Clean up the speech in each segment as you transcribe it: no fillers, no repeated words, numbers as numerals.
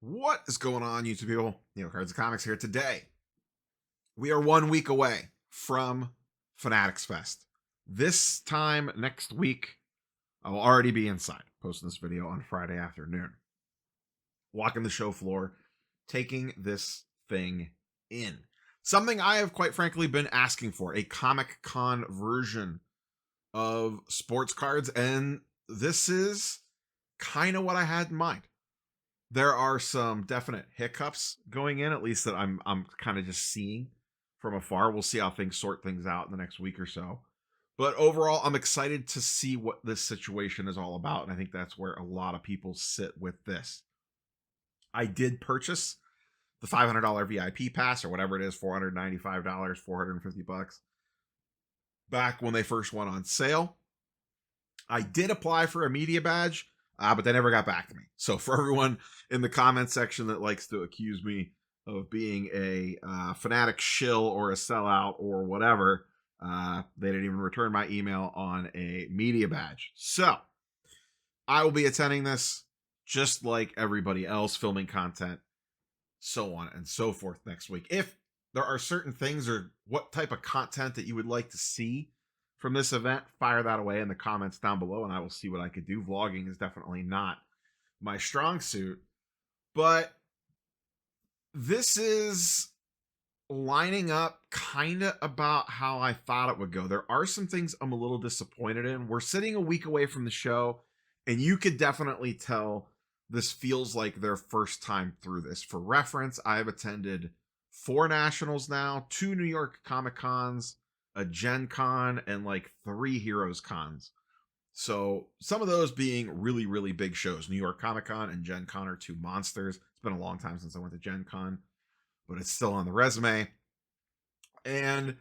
What is going on, YouTube people? Cards and Comics here today. We are 1 week away from Fanatics Fest. This time next week, I will already be inside, posting this video on Friday afternoon. Walking the show floor, taking this thing in. Something I have quite frankly been asking for, a Comic Con version of sports cards, and this is kind of what I had in mind. There are some definite hiccups going in, at least that I'm kind of just seeing from afar. We'll see how things sort things out in the next week or so. But overall, I'm excited to see what this situation is all about. And I think that's where a lot of people sit with this. I did purchase the $500 VIP pass or whatever it is, $495, $450 back when they first went on sale. I did apply for a media badge, but they never got back to me. So for everyone in the comment section that likes to accuse me of being a fanatic shill or a sellout or whatever, they didn't even return my email on a media badge. So I will be attending this just like everybody else, filming content, so on and so forth next week. If there are certain things or what type of content that you would like to see from this event, fire that away in the comments down below and I will see what I could do. Vlogging is definitely not my strong suit, but this is lining up kind of about how I thought it would go. There are some things I'm a little disappointed in. We're sitting a week away from the show, and you could definitely tell this feels like their first time through this. For reference, I have attended 4 nationals now, 2 New York Comic Cons, a Gen Con, and like 3 Heroes Cons. So some of those being really, really big shows. New York Comic Con and Gen Con are 2 monsters. It's been a long time since I went to Gen Con, but it's still on the resume. And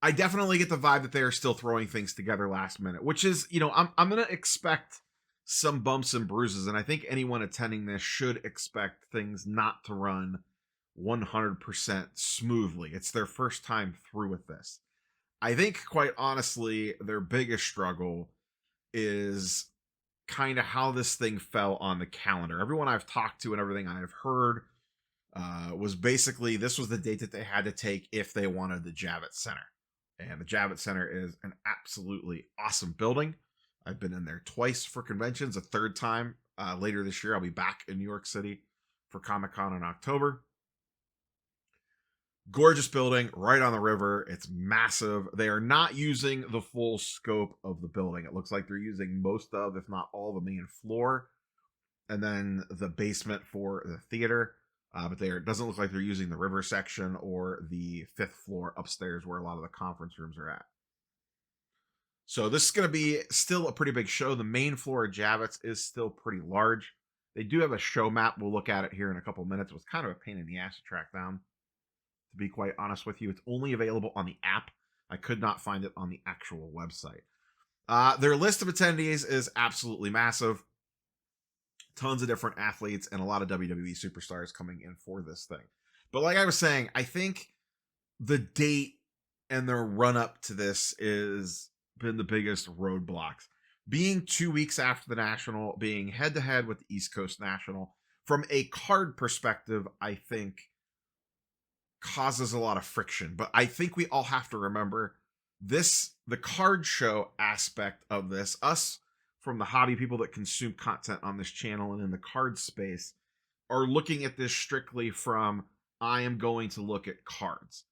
I definitely get the vibe that they are still throwing things together last minute, which is, I'm going to expect some bumps and bruises. And I think anyone attending this should expect things not to run 100% smoothly. It's their first time through with this. I think, quite honestly, their biggest struggle is kind of how this thing fell on the calendar. Everyone I've talked to and everything I've heard was basically this was the date that they had to take if they wanted the Javits Center. And the Javits Center is an absolutely awesome building. I've been in there twice for conventions, a third time later this year. I'll be back in New York City for Comic-Con in October. Gorgeous building right on the river. It's massive. They are not using the full scope of the building. It looks like they're using most of, if not all, the main floor and then the basement for the theater. But it doesn't look like they're using the river section or the 5th floor upstairs where a lot of the conference rooms are at. So this is going to be still a pretty big show. The main floor of Javits is still pretty large. They do have a show map. We'll look at it here in a couple minutes. It was kind of a pain in the ass to track down, to be quite honest with you. It's only available on the app. I could not find it on the actual website. Their list of attendees is absolutely massive. Tons of different athletes and a lot of WWE superstars coming in for this thing. But like I was saying, I think the date and their run up to this is been the biggest roadblocks. Being 2 weeks after the National, being head to head with the East Coast National, from a card perspective, I think causes a lot of friction. But I think we all have to remember this, the card show aspect of this, us from the hobby people that consume content on this channel and in the card space are looking at this strictly from, I am going to look at cards.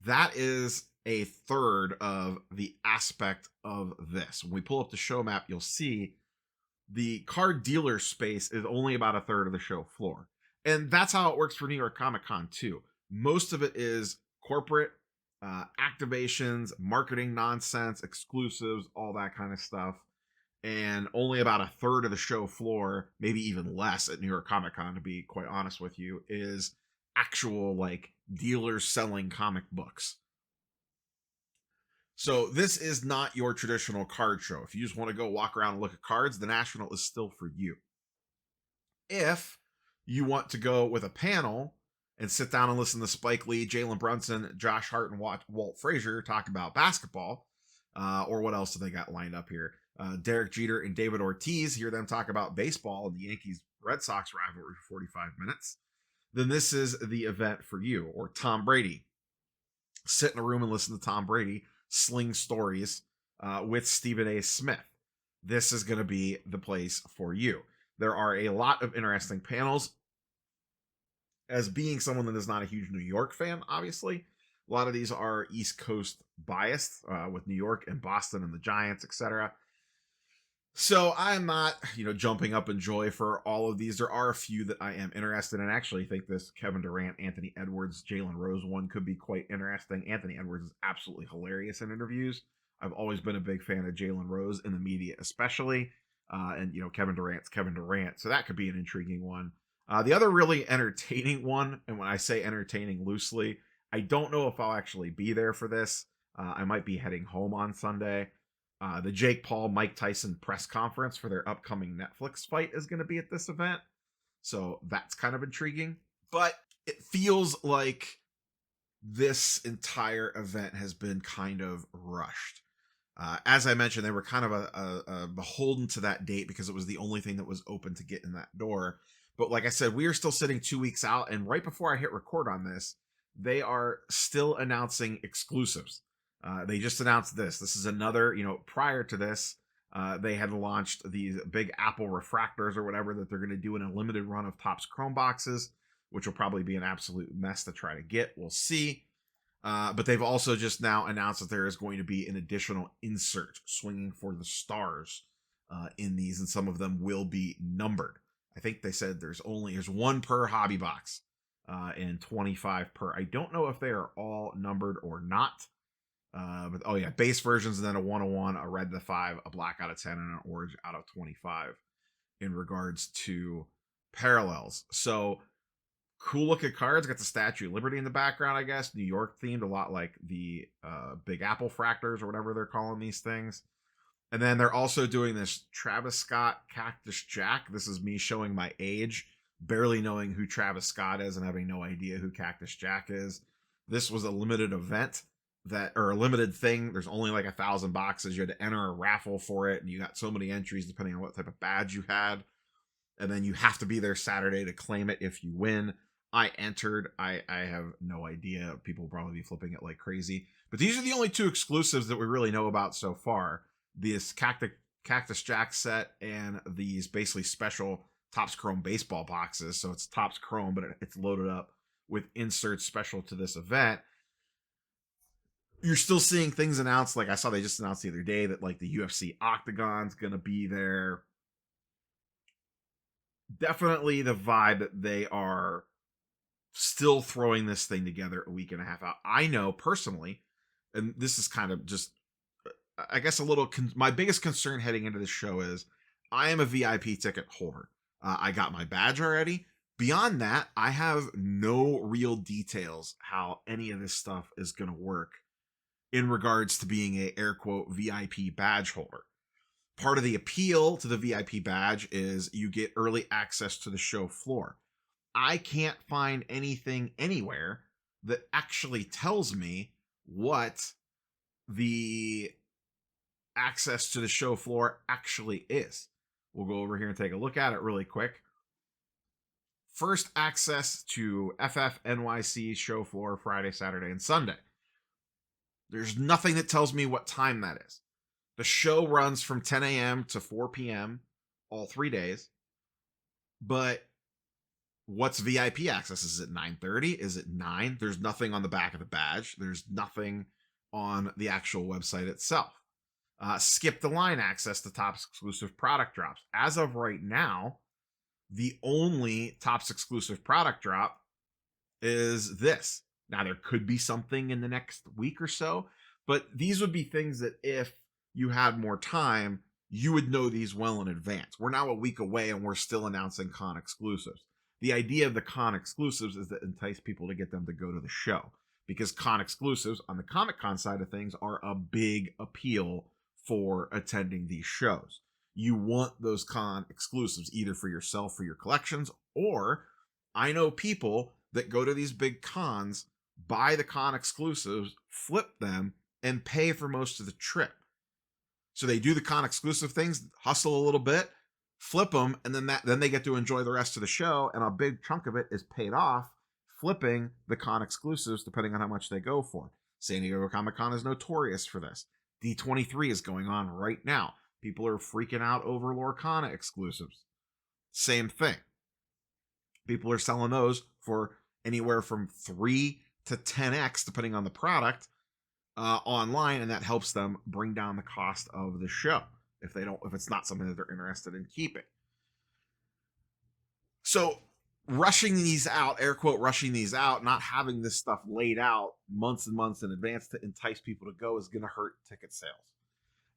That is a third of the aspect of this. When we pull up the show map, you'll see the card dealer space is only about a third of the show floor. And that's how it works for New York Comic Con too. Most of it is corporate activations, marketing nonsense, exclusives, all that kind of stuff. And only about a third of the show floor, maybe even less at New York Comic Con, to be quite honest with you, is actual like dealers selling comic books. So this is not your traditional card show. If you just want to go walk around and look at cards, the National is still for you. If you want to go with a panel and sit down and listen to Spike Lee, Jalen Brunson, Josh Hart, and Walt Frazier talk about basketball, or what else do they got lined up here? Derek Jeter and David Ortiz, hear them talk about baseball and the Yankees Red Sox rivalry for 45 minutes, then this is the event for you. Or Tom Brady. Sit in a room and listen to Tom Brady sling stories with Stephen A. Smith. This is going to be the place for you. There are a lot of interesting panels. As being someone that is not a huge New York fan, obviously, a lot of these are East Coast biased with New York and Boston and the Giants, etc. So I'm not, jumping up in joy for all of these. There are a few that I am interested in. I actually think this Kevin Durant, Anthony Edwards, Jalen Rose one could be quite interesting. Anthony Edwards is absolutely hilarious in interviews. I've always been a big fan of Jalen Rose in the media, especially. And Kevin Durant's Kevin Durant. So that could be an intriguing one. The other really entertaining one, and when I say entertaining loosely, I don't know if I'll actually be there for this. I might be heading home on Sunday. The Jake Paul, Mike Tyson press conference for their upcoming Netflix fight is going to be at this event. So that's kind of intriguing. But it feels like this entire event has been kind of rushed. As I mentioned, they were kind of a beholden to that date because it was the only thing that was open to get in that door. But like I said, we are still sitting 2 weeks out. And right before I hit record on this, they are still announcing exclusives. They just announced this. This is another, prior to this, they had launched these big Apple refractors or whatever that they're going to do in a limited run of Topps Chrome boxes, which will probably be an absolute mess to try to get. We'll see. But they've also just now announced that there is going to be an additional insert swinging for the stars in these, and some of them will be numbered. I think they said there's one per hobby box and 25 per. I don't know if they are all numbered or not. But base versions, and then a 101, a red to 5, a black out of 10, and an orange out of 25 in regards to parallels. So cool looking cards. Got the Statue of Liberty in the background, I guess. New York themed, a lot like the Big Apple fractors or whatever they're calling these things. And then they're also doing this Travis Scott Cactus Jack. This is me showing my age, barely knowing who Travis Scott is and having no idea who Cactus Jack is. This was a limited event or a limited thing. There's only like 1,000 boxes. You had to enter a raffle for it, and you got so many entries depending on what type of badge you had. And then you have to be there Saturday to claim it if you win. I entered. I have no idea. People will probably be flipping it like crazy. But these are the only two exclusives that we really know about so far. This Cactus Jack set and these basically special Topps Chrome baseball boxes. So it's Topps Chrome, but it's loaded up with inserts special to this event. You're still seeing things announced. Like I saw they just announced the other day that like the UFC Octagon's going to be there. Definitely the vibe that they are still throwing this thing together a week and a half out. I know personally, and this is kind of just, I guess my biggest concern heading into this show is I am a VIP ticket holder. I got my badge already. Beyond that, I have no real details how any of this stuff is going to work in regards to being a air quote VIP badge holder. Part of the appeal to the VIP badge is you get early access to the show floor. I can't find anything anywhere that actually tells me what the access to the show floor actually is. We'll go over here and take a look at it really quick. First access to FFNYC show floor Friday, Saturday, and Sunday. There's nothing that tells me what time that is. The show runs from 10 a.m. to 4 p.m. all 3 days. But what's VIP access? Is it 9:30? Is it 9? There's nothing on the back of the badge. There's nothing on the actual website itself. Skip the line access to Topps exclusive product drops. As of right now, the only Topps exclusive product drop is this. Now, there could be something in the next week or so, but these would be things that if you had more time, you would know these well in advance. We're now a week away and we're still announcing con exclusives. The idea of the con exclusives is to entice people to get them to go to the show, because con exclusives on the Comic-Con side of things are a big appeal for attending these shows. You want those con exclusives either for yourself, for your collections, or I know people that go to these big cons, buy the con exclusives, flip them, and pay for most of the trip. So they do the con exclusive things, hustle a little bit, flip them, and then they get to enjoy the rest of the show, and a big chunk of it is paid off flipping the con exclusives depending on how much they go for. San Diego Comic-Con is notorious for this. D23 is going on right now. People are freaking out over Lorcana exclusives. Same thing. People are selling those for anywhere from 3 to 10x depending on the product online, and that helps them bring down the cost of the show if it's not something that they're interested in keeping. So rushing these out, air quote rushing these out, not having this stuff laid out months and months in advance to entice people to go is going to hurt ticket sales.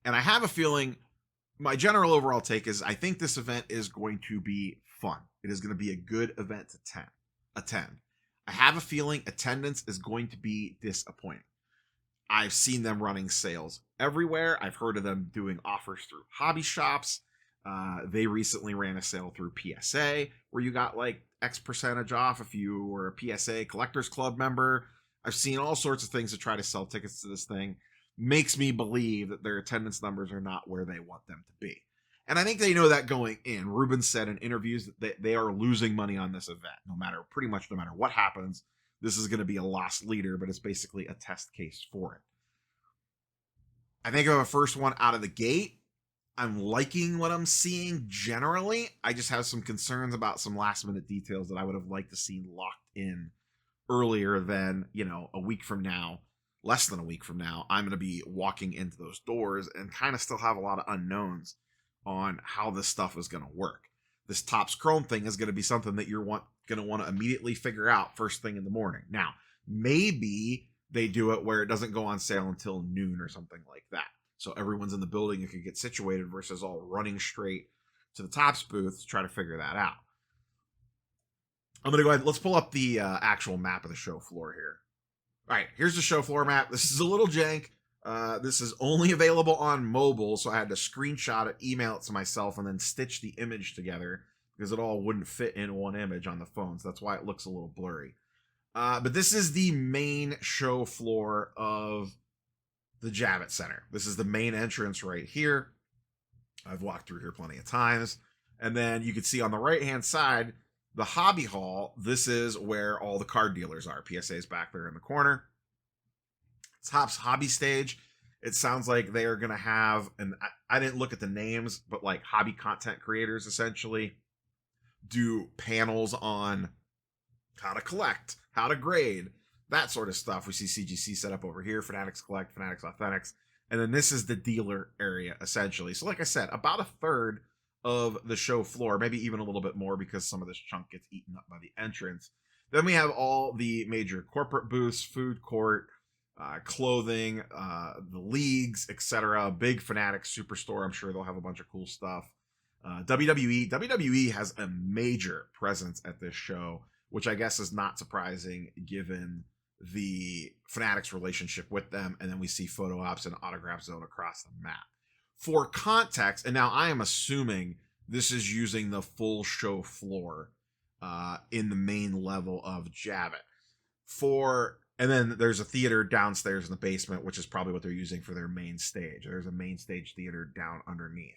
And I have a feeling, my general overall take is I think this event is going to be fun. It is going to be a good event to attend. I have a feeling attendance is going to be disappointing. I've seen them running sales everywhere. I've heard of them doing offers through hobby shops. They recently ran a sale through PSA where you got like X percentage off if you were a PSA Collectors Club member. I've seen all sorts of things to try to sell tickets to this thing. Makes me believe that their attendance numbers are not where they want them to be. And I think they know that going in. Ruben said in interviews that they are losing money on this event. Pretty much no matter what happens, this is going to be a lost leader, but it's basically a test case for it. I think of a first one out of the gate. I'm liking what I'm seeing generally. I just have some concerns about some last minute details that I would have liked to see locked in earlier than, a week from now, less than a week from now. I'm going to be walking into those doors and kind of still have a lot of unknowns on how this stuff is going to work. This Topps Chrome thing is going to be something that you're going to want to immediately figure out first thing in the morning. Now, maybe they do it where it doesn't go on sale until noon or something like that. So everyone's in the building and can get situated versus all running straight to the Topps booth to try to figure that out. I'm going to go ahead. Let's pull up the actual map of the show floor here. All right, here's the show floor map. This is a little jank. This is only available on mobile, so I had to screenshot it, email it to myself, and then stitch the image together because it all wouldn't fit in one image on the phone. So that's why it looks a little blurry. But this is the main show floor of the Javits Center. This is the main entrance right here. I've walked through here plenty of times. And then you can see on the right-hand side, the hobby hall. This is where all the card dealers are. PSA's back there in the corner. Topps hobby stage. It sounds like they are going to have, and I didn't look at the names, but like hobby content creators essentially do panels on how to collect, how to grade, that sort of stuff. We see CGC set up over here, Fanatics Collect, Fanatics Authentics, and then this is the dealer area essentially. So like I said, about a third of the show floor, maybe even a little bit more because some of this chunk gets eaten up by the entrance. Then we have all the major corporate booths, food court, clothing, the leagues, etc. Big Fanatics Superstore. I'm sure they'll have a bunch of cool stuff. WWE has a major presence at this show, which I guess is not surprising given the Fanatics relationship with them. And then we see photo ops and autograph zone across the map. For context, and now I am assuming this is using the full show floor in the main level of Javits. And then there's a theater downstairs in the basement, which is probably what they're using for their main stage. There's a main stage theater down underneath.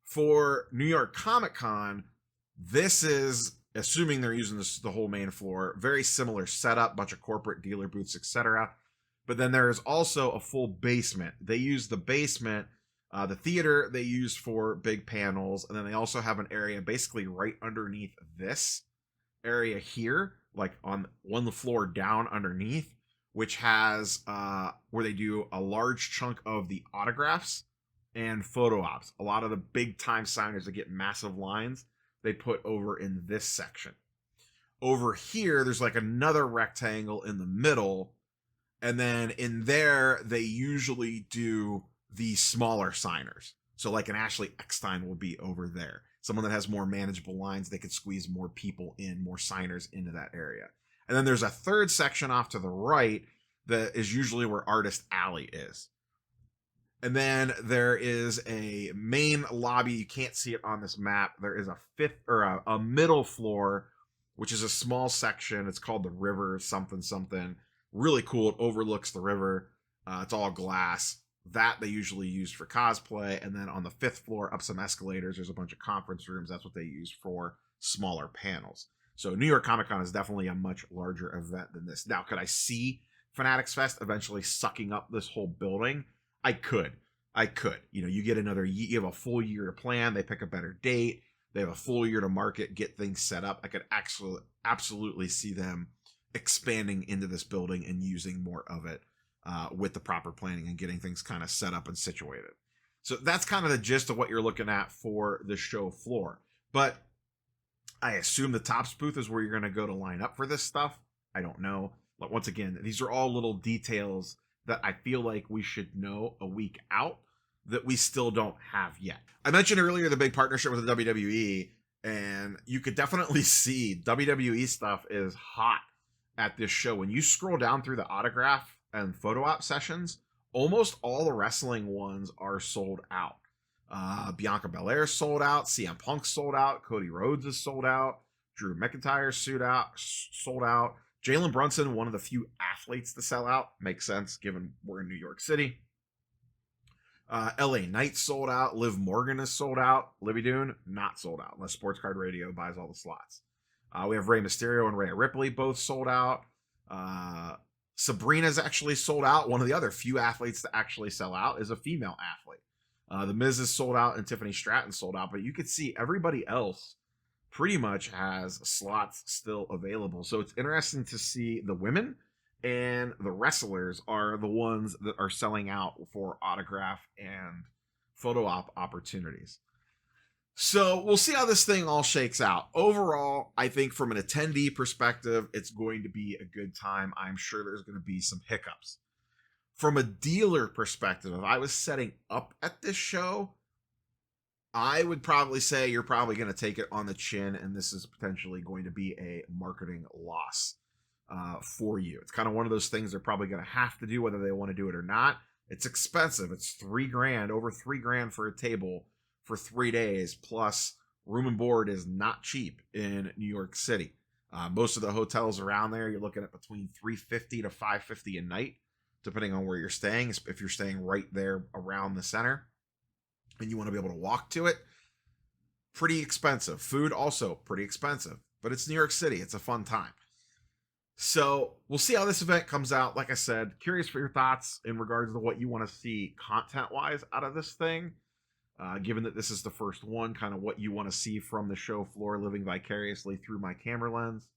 For New York Comic Con, this is, assuming they're using the whole main floor, very similar setup, bunch of corporate dealer booths, etc. But then there is also a full basement. They use the basement, the theater they use for big panels, and then they also have an area basically right underneath this area here, like on one floor down underneath, which has where they do a large chunk of the autographs and photo ops. A lot of the big time signers that get massive lines, they put over in this section. Over here, there's like another rectangle in the middle, and then in there, they usually do the smaller signers. So like an Ashley Eckstein will be over there. Someone that has more manageable lines, they could squeeze more people in, more signers into that area. And then there's a third section off to the right that is usually where Artist Alley is. And then there is a main lobby. You can't see it on this map. There is a fifth or a middle floor, which is a small section. It's called the River something. Really cool. It overlooks the river. It's all glass. That they usually use for cosplay. And then on the 5th floor, up some escalators, there's a bunch of conference rooms. That's what they use for smaller panels. So New York Comic Con is definitely a much larger event than this. Now, could I see Fanatics Fest eventually sucking up this whole building? I could. You know, you get you have a full year to plan. They pick a better date. They have a full year to market, get things set up. I could actually absolutely see them expanding into this building and using more of it with the proper planning and getting things kind of set up and situated. So that's kind of the gist of what you're looking at for the show floor. But I assume the Topps booth is where you're going to go to line up for this stuff. I don't know. But once again, these are all little details that I feel like we should know a week out that we still don't have yet. I mentioned earlier the big partnership with the WWE, and you could definitely see WWE stuff is hot at this show. When you scroll down through the autograph and photo op sessions, almost all the wrestling ones are sold out. Bianca Belair sold out. CM Punk sold out. Cody Rhodes is sold out. Drew McIntyre sold out. Jalen Brunson, one of the few athletes to sell out. Makes sense given we're in New York City. LA Knight sold out. Liv Morgan is sold out. Libby Dune, not sold out unless Sports Card Radio buys all the slots. We have Rey Mysterio and Rhea Ripley both sold out. Sabrina's actually sold out. One of the other few athletes to actually sell out is a female athlete. The Miz is sold out and Tiffany Stratton sold out, but you could see everybody else pretty much has slots still available. So it's interesting to see the women and the wrestlers are the ones that are selling out for autograph and photo op opportunities. So we'll see how this thing all shakes out. Overall, I think from an attendee perspective, it's going to be a good time. I'm sure there's going to be some hiccups. From a dealer perspective, if I was setting up at this show, I would probably say you're probably going to take it on the chin, and this is potentially going to be a marketing loss for you. It's kind of one of those things they're probably going to have to do, whether they want to do it or not. It's expensive. It's $3,000, over $3,000 for a table for 3 days, plus room and board is not cheap in New York City. Most of the hotels around there, you're looking at between $350 to $550 a night, depending on where you're staying. If you're staying right there around the center and you want to be able to walk to it, pretty expensive. Food also pretty expensive, but it's New York City. It's a fun time. So we'll see how this event comes out. Like I said, curious for your thoughts in regards to what you want to see content-wise out of this thing. Given that this is the first one, kind of what you want to see from the show floor, living vicariously through my camera lens.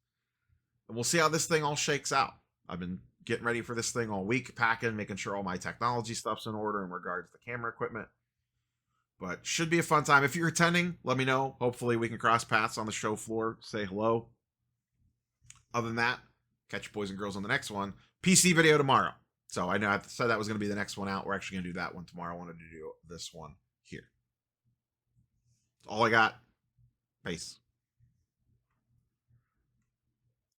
And we'll see how this thing all shakes out. I've been getting ready for this thing all week, packing, making sure all my technology stuff's in order in regards to camera equipment. But should be a fun time. If you're attending, let me know. Hopefully we can cross paths on the show floor, say hello. Other than that, catch you boys and girls on the next one. PC video tomorrow. So I know I said that was going to be the next one out. We're actually going to do that one tomorrow. I wanted to do this one here. That's all I got. Peace.